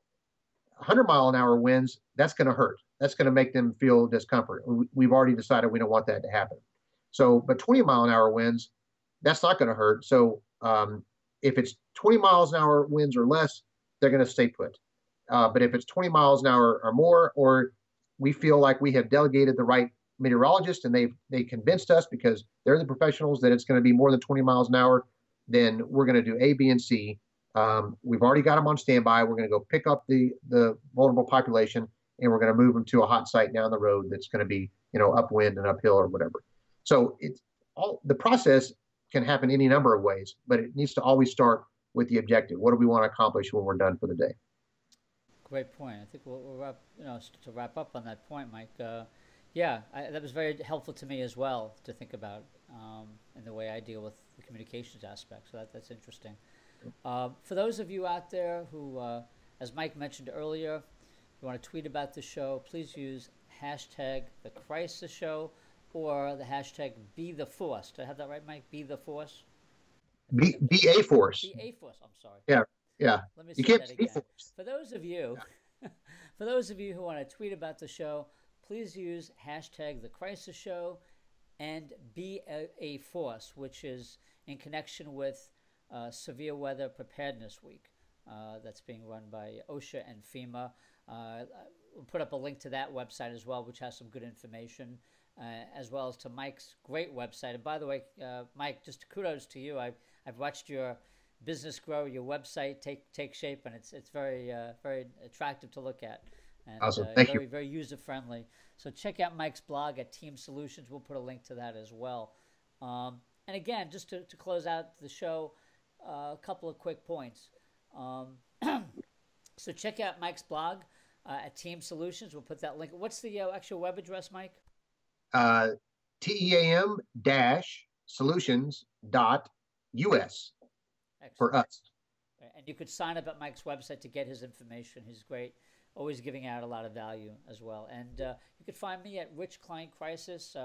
100-mile-an-hour winds, that's going to hurt. That's going to make them feel discomfort. We've already decided we don't want that to happen. So, but 20-mile-an-hour winds, that's not going to hurt. So, if it's 20 miles an hour winds or less, they're going to stay put. But if it's 20 miles an hour or more, or we feel like we have delegated the right meteorologist and they convinced us because they're the professionals that it's going to be more than 20 miles an hour, then we're going to do A, B, and C. We've already got them on standby. We're going to go pick up the vulnerable population and we're going to move them to a hot site down the road that's going to be upwind and uphill or whatever. So it's all the process can happen any number of ways, but it needs to always start with the objective. What do we want to accomplish when we're done for the day? Great point. I think we'll wrap, to wrap up on that point, Mike. Yeah, that was very helpful to me as well to think about in the way I deal with the communications aspect. So that's interesting. For those of you out there who, as Mike mentioned earlier, if you want to tweet about the show, please use hashtag the crisis show or the hashtag be the force. Did I have that right, Mike? Be the force? I think Be a force. be a force. I'm sorry. Yeah, yeah. Let me You say can't that be a again. force. For those of you, for those of you who want to tweet about the show, please use hashtag the crisis show and be a force, which is in connection with Severe Weather Preparedness Week that's being run by OSHA and FEMA. We'll put up a link to that website as well, which has some good information, as well as to Mike's great website. And by the way, Mike, just kudos to you. I've watched your business grow, your website take shape, and it's very very attractive to look at, and Awesome. Thank you. very very user friendly. So check out Mike's blog at Team Solutions. We'll put a link to that as well. And again, just to close out the show, a couple of quick points. Um, so check out Mike's blog at Team Solutions. We'll put that link. What's the actual web address, Mike? Uh, team-solutions.us for Excellent. us. And you could sign up at Mike's website to get his information. He's great, always giving out a lot of value as well. And you could find me at Rich Klein Crisis,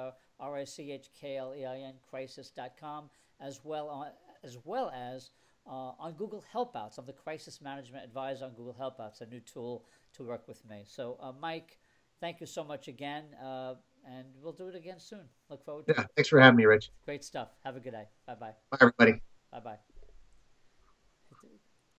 RICHKLEIN crisis.com, as well as on Google Helpouts. I'm the Crisis Management Advisor on Google Helpouts, a new tool to work with me. So, Mike, thank you so much again, and we'll do it again soon. Look forward to Yeah, it. thanks for having me, Rich. Great stuff. Have a good day. Bye-bye. Bye, everybody. Bye-bye.